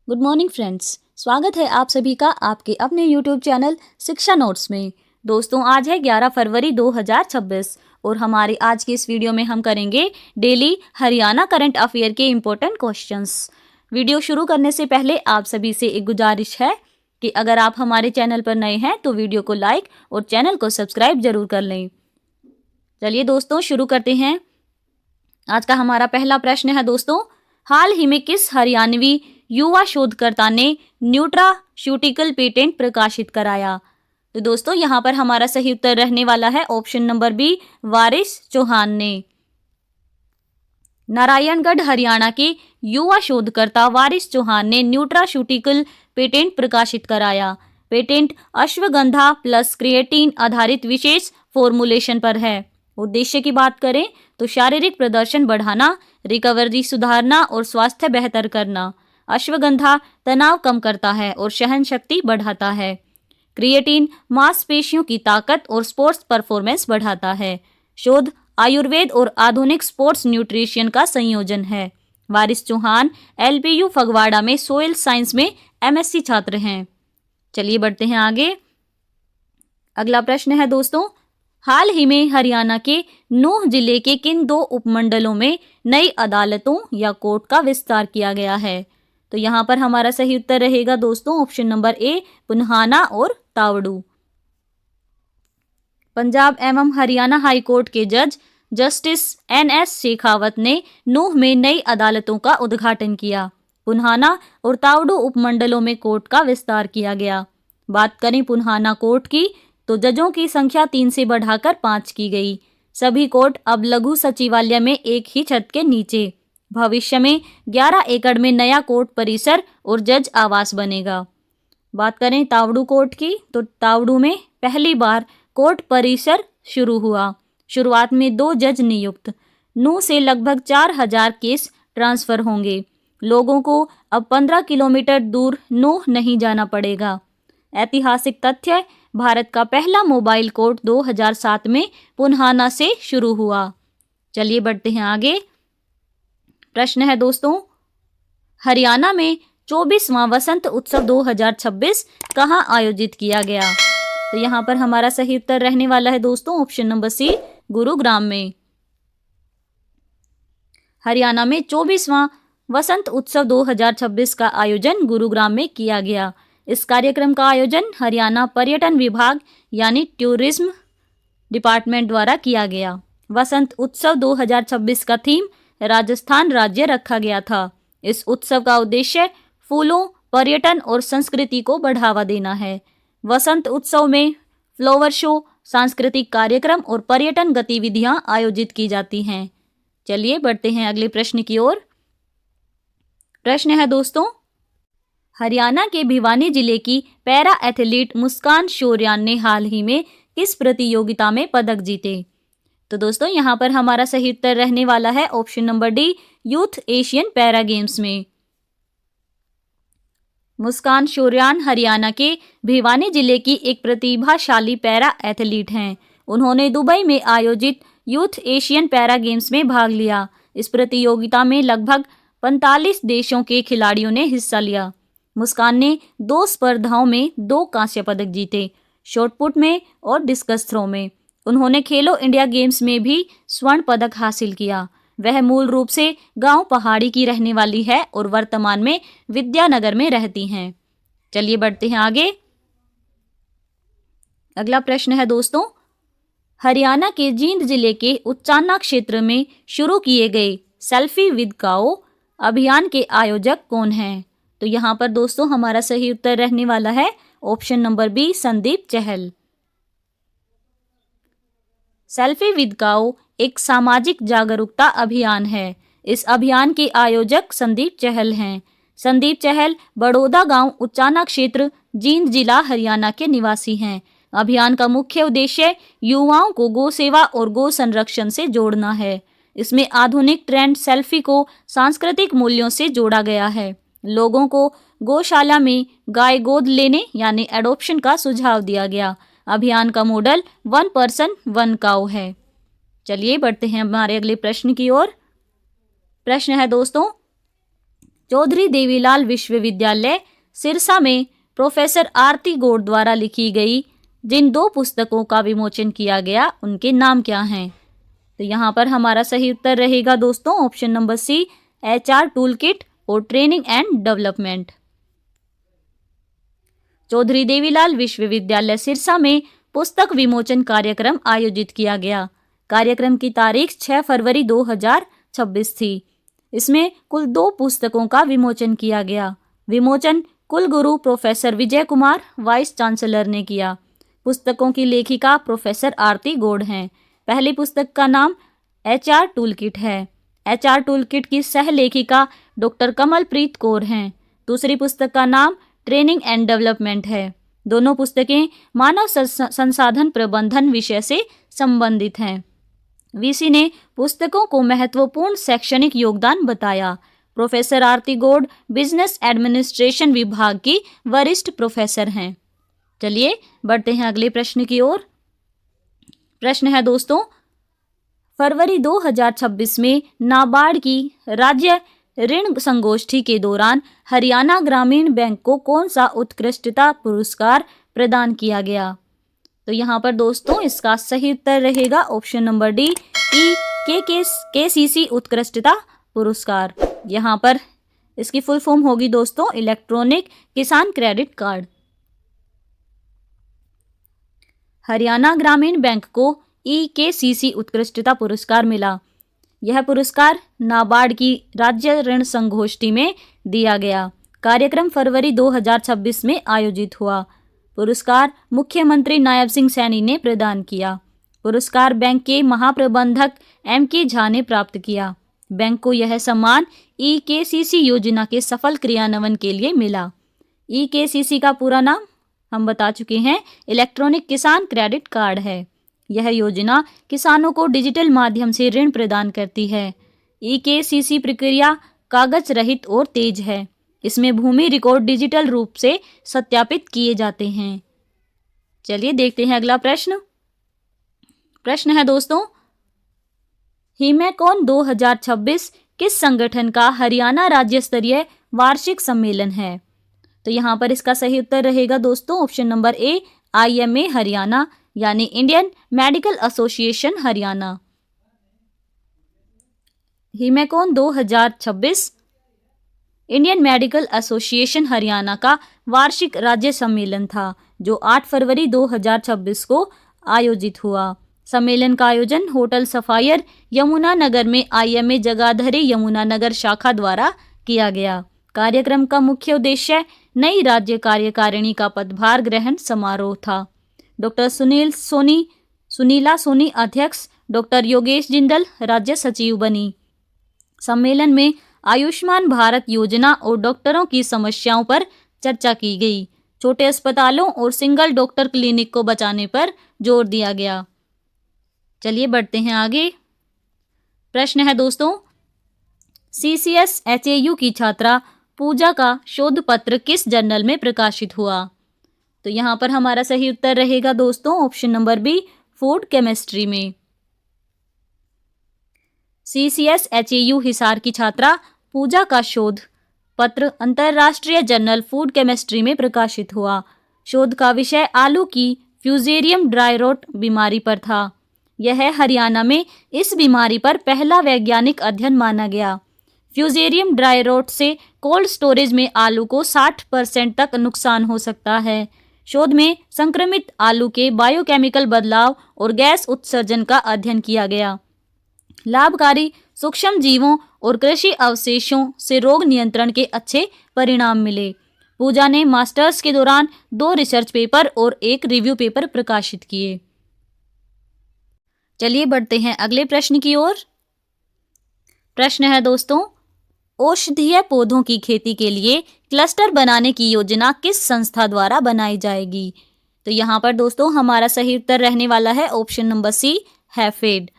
Good morning friends, स्वागत है आप सभी का आपके अपने यूट्यूब चैनल शिक्षा नोट्स में। दोस्तों, आज है 11 फरवरी 2026 और हमारे आज के इस वीडियो में हम करेंगे डेली हरियाणा करंट अफेयर के इम्पोर्टेंट क्वेश्चंस। वीडियो शुरू करने से पहले आप सभी से एक गुजारिश है कि अगर आप हमारे चैनल पर नए हैं तो वीडियो को लाइक और चैनल को सब्सक्राइब जरूर कर लें। चलिए दोस्तों, शुरू करते हैं। आज का हमारा पहला प्रश्न है दोस्तों, हाल ही में किस हरियाणवी युवा शोधकर्ता ने न्यूट्रास्यूटिकल पेटेंट प्रकाशित कराया? तो दोस्तों, यहाँ पर हमारा सही उत्तर रहने वाला है ऑप्शन नंबर बी, वारिस चौहान ने। नारायणगढ़ हरियाणा के युवा शोधकर्ता वारिस चौहान ने न्यूट्रास्यूटिकल पेटेंट प्रकाशित कराया। पेटेंट अश्वगंधा प्लस क्रिएटिन आधारित विशेष फॉर्मुलेशन पर है। उद्देश्य की बात करें तो शारीरिक प्रदर्शन बढ़ाना, रिकवरी सुधारना और स्वास्थ्य बेहतर करना। अश्वगंधा तनाव कम करता है और सहन शक्ति बढ़ाता है। क्रिएटिन मांसपेशियों की ताकत और स्पोर्ट्स परफॉर्मेंस बढ़ाता है। शोध आयुर्वेद और आधुनिक स्पोर्ट्स न्यूट्रिशन का संयोजन है। वारिस चौहान LPU फगवाड़ा में सोइल साइंस में MSc छात्र हैं। चलिए बढ़ते हैं आगे। अगला प्रश्न है दोस्तों, हाल ही में हरियाणा के नूंह जिले के किन दो उपमंडलों में नई अदालतों या कोर्ट का विस्तार किया गया है? तो यहाँ पर हमारा सही उत्तर रहेगा दोस्तों ऑप्शन नंबर ए, पुन्हाना और तावड़ू। पंजाब एवं हरियाणा हाई कोर्ट के जज जस्टिस NS शेखावत ने नूंह में नई अदालतों का उद्घाटन किया। पुन्हाना और तावड़ू उपमंडलों में कोर्ट का विस्तार किया गया। बात करें पुन्हाना कोर्ट की तो जजों की संख्या 3 से बढ़ाकर 5 की गई। सभी कोर्ट अब लघु सचिवालय में एक ही छत के नीचे। भविष्य में 11 एकड़ में नया कोर्ट परिसर और जज आवास बनेगा। बात करें तावड़ू कोर्ट की तो तावड़ू में पहली बार कोर्ट परिसर शुरू हुआ। शुरुआत में 2 जज नियुक्त। नूंह से लगभग 4000 केस ट्रांसफर होंगे। लोगों को अब 15 किलोमीटर दूर नूंह नहीं जाना पड़ेगा। ऐतिहासिक तथ्य, भारत का पहला मोबाइल कोर्ट 2007 में पुन्हाना से शुरू हुआ। चलिए बढ़ते हैं आगे। प्रश्न है दोस्तों, हरियाणा में 24वां वसंत उत्सव 2026 कहाँ आयोजित किया गया? तो यहाँ पर हमारा सही उत्तर रहने वाला है दोस्तों ऑप्शन नंबर सी, गुरुग्राम में। हरियाणा में 24वां वसंत उत्सव 2026 का आयोजन गुरुग्राम में किया गया। इस कार्यक्रम का आयोजन हरियाणा पर्यटन विभाग यानी टूरिज्म डिपार्टमेंट द्वारा किया गया। वसंत उत्सव 2026 का थीम राजस्थान राज्य रखा गया था। इस उत्सव का उद्देश्य फूलों, पर्यटन और संस्कृति को बढ़ावा देना है। वसंत उत्सव में फ्लावर शो, सांस्कृतिक कार्यक्रम और पर्यटन गतिविधियां आयोजित की जाती हैं। चलिए बढ़ते हैं अगले प्रश्न की ओर। प्रश्न है दोस्तों, हरियाणा के भिवानी जिले की पैरा एथलीट मुस्कान शौर्यान ने हाल ही में किस प्रतियोगिता में पदक जीते? तो दोस्तों, यहाँ पर हमारा सही उत्तर रहने वाला है option number D, youth Asian para games में। मुस्कान शौर्यान हरियाणा के भिवानी जिले की एक प्रतिभाशाली पैरा एथलीट हैं। उन्होंने दुबई में आयोजित यूथ एशियन पैरा गेम्स में भाग लिया। इस प्रतियोगिता में लगभग 45 देशों के खिलाड़ियों ने हिस्सा लिया। मुस्कान ने 2 स्पर्धाओं में 2 कांस्य पदक जीते, शॉटपुट में और डिस्कस थ्रो में। उन्होंने खेलो इंडिया गेम्स में भी स्वर्ण पदक हासिल किया। वह मूल रूप से गांव पहाड़ी की रहने वाली है और वर्तमान में विद्यानगर में रहती हैं। चलिए बढ़ते हैं आगे। अगला प्रश्न है दोस्तों, हरियाणा के जींद जिले के उचाना क्षेत्र में शुरू किए गए सेल्फी विद काओ अभियान के आयोजक कौन हैं? तो यहाँ पर दोस्तों हमारा सही उत्तर रहने वाला है option number B, Sandeep Chahal. Selfie with cow एक सामाजिक जागरूकता अभियान है। इस अभियान के आयोजक संदीप चहल हैं। संदीप चहल बड़ौदा गांव उचाना क्षेत्र जींद जिला हरियाणा के निवासी हैं। अभियान का मुख्य उद्देश्य युवाओं को गौ सेवा और गौ संरक्षण से जोड़ना है। इसमें आधुनिक ट्रेंड सेल्फी को सांस्कृतिक मूल्यों से जोड़ा गया है। लोगों को गौशाला में गाय गोद लेने यानी एडॉप्शन का सुझाव दिया गया। अभियान का मॉडल 1 पर्सन 1 काऊ है। चलिए बढ़ते हैं हमारे अगले प्रश्न की ओर। प्रश्न है दोस्तों, चौधरी देवीलाल विश्वविद्यालय सिरसा में प्रोफेसर आरती गौड़ द्वारा लिखी गई जिन 2 पुस्तकों का विमोचन किया गया उनके नाम क्या हैं? तो यहाँ पर हमारा सही उत्तर रहेगा दोस्तों option number C, HR toolkit और training and development. Chaudhary Devilal विश्वविद्यालय सिरसा में पुस्तक विमोचन कार्यक्रम आयोजित किया गया। कार्यक्रम की तारीख 6 फरवरी 2026 थी। इसमें कुल 2 पुस्तकों का विमोचन किया गया। विमोचन कुलगुरु professor Vijay Kumar vice chancellor ने किया। पुस्तकों की लेखिका प्रोफेसर आरती गौड़ हैं। पहली पुस्तक का नाम HR टूल किट है। HR टूल किट की सह लेखिका डॉक्टर कमलप्रीत कौर हैं। दूसरी पुस्तक का नाम ट्रेनिंग एंड डेवलपमेंट है। दोनों पुस्तकें मानव संसाधन प्रबंधन विषय से संबंधित हैं। वीसी ने पुस्तकों को महत्वपूर्ण शैक्षणिक योगदान बताया। प्रोफेसर आरती गौड़ बिजनेस एडमिनिस्ट्रेशन विभाग की वरिष्ठ प्रोफेसर हैं। चलिए बढ़ते हैं अगले प्रश्न की ओर। प्रश्न है दोस्तों, फरवरी 2026 में नाबार्ड की राज्य ऋण संगोष्ठी के दौरान हरियाणा ग्रामीण बैंक को कौन सा उत्कृष्टता पुरस्कार प्रदान किया गया? तो यहाँ पर दोस्तों इसका सही उत्तर रहेगा ऑप्शन नंबर डी, KCC उत्कृष्टता पुरस्कार। यहाँ पर इसकी फुल फॉर्म होगी दोस्तों इलेक्ट्रॉनिक किसान क्रेडिट कार्ड। हरियाणा ग्रामीण बैंक को KCC उत्कृष्टता पुरस्कार मिला। यह पुरस्कार नाबार्ड की राज्य ऋण संगोष्ठी में दिया गया। कार्यक्रम फरवरी 2026 में आयोजित हुआ। पुरस्कार मुख्यमंत्री नायब सिंह सैनी ने प्रदान किया। पुरस्कार बैंक के महाप्रबंधक MK झा ने प्राप्त किया। बैंक को यह सम्मान KCC योजना के सफल क्रियान्वयन के लिए मिला। KCC का पूरा नाम हम बता चुके हैं, इलेक्ट्रॉनिक किसान क्रेडिट कार्ड है। यह योजना किसानों को डिजिटल माध्यम से ऋण प्रदान करती है। KCC प्रक्रिया कागज रहित और तेज है। इसमें भूमि रिकॉर्ड डिजिटल रूप से सत्यापित किए जाते हैं। चलिए देखते हैं अगला प्रश्न। प्रश्न है दोस्तों, हिमैकॉन 2026 किस संगठन का हरियाणा राज्य स्तरीय वार्षिक सम्मेलन है? तो यहाँ पर इसका सही उत्तर रहेगा दोस्तों option number A, IMA Haryana यानी Indian Medical Association Haryana. Himacon 2026 Indian Medical Association Haryana का वार्षिक राज्य सम्मेलन था जो 8 फरवरी 2026 को आयोजित हुआ। सम्मेलन का आयोजन होटल सफायर यमुनानगर में IMA जगाधरी यमुनानगर शाखा द्वारा किया गया। कार्यक्रम का मुख्य उद्देश्य नई राज्य कार्यकारिणी का पदभार ग्रहण समारोह था। डॉक्टर सुनीला सोनी अध्यक्ष, डॉक्टर योगेश जिंदल राज्य सचिव बनी। सम्मेलन में आयुष्मान भारत योजना और डॉक्टरों की समस्याओं पर चर्चा की गई। छोटे अस्पतालों और सिंगल डॉक्टर क्लिनिक को बचाने पर जोर दिया गया। चलिए बढ़ते हैं आगे। प्रश्न है दोस्तों, CCS HAU की छात्रा पूजा का शोध पत्र किस जर्नल में प्रकाशित हुआ? तो यहाँ पर हमारा सही उत्तर रहेगा दोस्तों option number B, food chemistry में। CCS HAU हिसार की छात्रा पूजा का शोध पत्र अंतरराष्ट्रीय जर्नल फूड केमिस्ट्री में प्रकाशित हुआ। शोध का विषय आलू की फ्यूजेरियम ड्राई रोट बीमारी पर था। यह हरियाणा में इस बीमारी पर पहला वैज्ञानिक अध्ययन माना गया। फ्यूजेरियम ड्राई रोट से कोल्ड स्टोरेज में आलू को 60% तक नुकसान हो सकता है। शोध में संक्रमित आलू के बायोकेमिकल बदलाव और गैस उत्सर्जन का अध्ययन किया गया। लाभकारी सूक्ष्म जीवों और कृषि अवशेषों से रोग नियंत्रण के अच्छे परिणाम मिले। पूजा ने मास्टर्स के दौरान 2 रिसर्च पेपर और 1 रिव्यू पेपर प्रकाशित किए। चलिए बढ़ते हैं अगले प्रश्न की ओर। प्रश्न है दोस्तों, औषधीय पौधों की खेती के लिए क्लस्टर बनाने की योजना किस संस्था द्वारा बनाई जाएगी? तो यहाँ पर दोस्तों हमारा सही उत्तर रहने वाला है option number C, HAFED.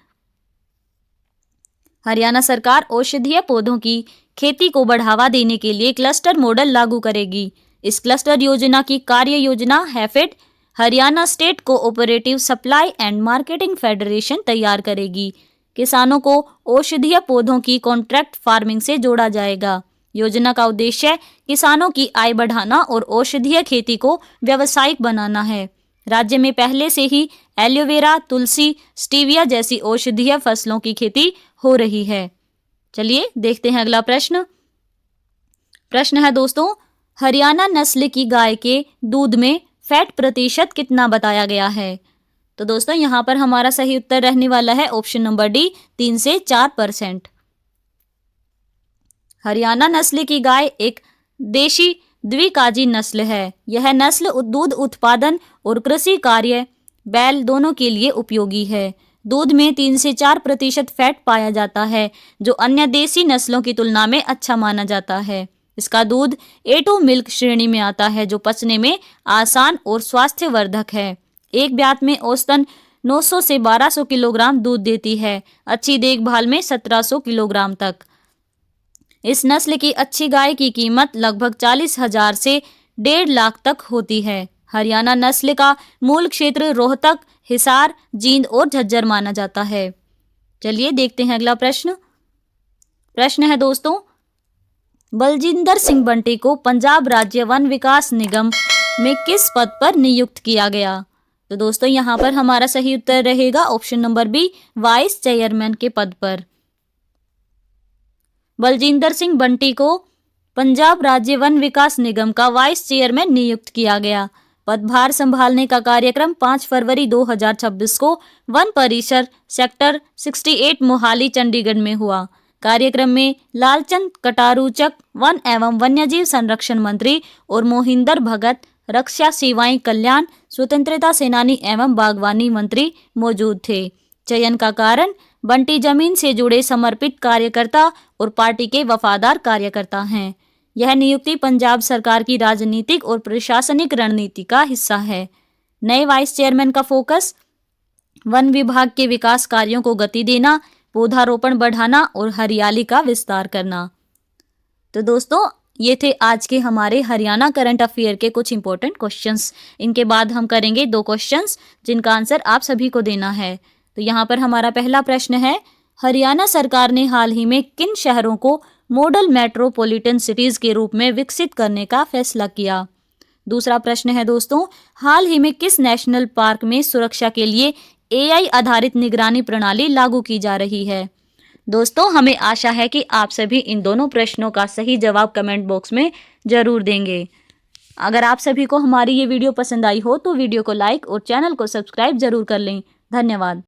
Haryana सरकार औषधीय पौधों की खेती को बढ़ावा देने के लिए क्लस्टर मॉडल लागू करेगी। इस क्लस्टर योजना की कार्य योजना HAFED Haryana state cooperative supply and marketing federation तैयार करेगी। किसानों को औषधीय पौधों की कॉन्ट्रैक्ट फार्मिंग से जोड़ा जाएगा। योजना का उद्देश्य किसानों की आय बढ़ाना और औषधीय खेती को व्यावसायिक बनाना है। राज्य में पहले से ही एलोवेरा, तुलसी, स्टीविया जैसी औषधीय फसलों की खेती हो रही है। चलिए देखते हैं अगला प्रश्न। प्रश्न है दोस्तों, हरियाणा नस्ल की गाय के दूध में फैट प्रतिशत कितना बताया गया है? तो दोस्तों यहाँ पर हमारा सही उत्तर रहने वाला है ऑप्शन नंबर डी, 3 से 4%। हरियाणा नस्ल की गाय एक देशी द्विकाजी नस्ल है। यह नस्ल दूध उत्पादन और कृषि कार्य बैल दोनों के लिए उपयोगी है। दूध में 3 से 4% फैट पाया जाता है, जो अन्य देसी नस्लों की तुलना में अच्छा माना जाता है। इसका दूध A2 मिल्क श्रेणी में आता है, जो पचने में आसान और स्वास्थ्यवर्धक है। एक ब्यात में औसतन 900 से 1200 किलोग्राम दूध देती है। अच्छी देखभाल में 1700 किलोग्राम तक। इस नस्ल की अच्छी गाय की कीमत लगभग 40,000 से 1.5 लाख तक होती है। हरियाणा नस्ल का मूल क्षेत्र रोहतक, हिसार, जींद और झज्जर माना जाता है। चलिए देखते हैं अगला प्रश्न। प्रश्न है दोस्तों, बलजिंदर सिंह बंटी को पंजाब राज्य वन विकास निगम में किस पद पर नियुक्त किया गया? तो दोस्तों यहाँ पर हमारा सही उत्तर रहेगा option number B, vice chairman के पद पर। बलजिंदर सिंह बंटी को पंजाब राज्य वन विकास निगम का वाइस चेयरमैन नियुक्त किया गया। पदभार संभालने का कार्यक्रम 5 फरवरी 2026 को वन परिसर सेक्टर 68 मोहाली चंडीगढ़ में हुआ। कार्यक्रम में लालचंद कटारूचक वन एवं वन्यजीव संरक्षण मंत्री और मोहिंदर भगत रक्षा सेवाएं कल्याण स्वतंत्रता सेनानी एवं बागवानी मंत्री मौजूद थे। चयन का कारण बंटी जमीन से जुड़े समर्पित कार्यकर्ता और पार्टी के वफादार कार्यकर्ता हैं। यह नियुक्ति पंजाब सरकार की राजनीतिक और प्रशासनिक रणनीति का हिस्सा है। नए वाइस चेयरमैन का फोकस वन विभाग के विकास कार्यों को गति देना, पौधारोपण बढ़ाना और हरियाली का विस्तार करना। तो दोस्तों ये थे आज के हमारे हरियाणा करंट अफेयर के कुछ इंपॉर्टेंट क्वेश्चंस। इनके बाद हम करेंगे 2 क्वेश्चंस जिनका आंसर आप सभी को देना है। तो यहाँ पर हमारा पहला प्रश्न है, हरियाणा सरकार ने हाल ही में किन शहरों को मॉडल मेट्रोपॉलिटन सिटीज के रूप में विकसित करने का फैसला किया? दूसरा प्रश्न है दोस्तों, हाल ही में किस नेशनल पार्क में सुरक्षा के लिए AI आधारित निगरानी प्रणाली लागू की जा रही है? दोस्तों हमें आशा है कि आप सभी इन दोनों प्रश्नों का सही जवाब कमेंट बॉक्स में जरूर देंगे। अगर आप सभी को हमारी ये वीडियो पसंद आई हो तो वीडियो को लाइक और चैनल को सब्सक्राइब जरूर कर लें। धन्यवाद।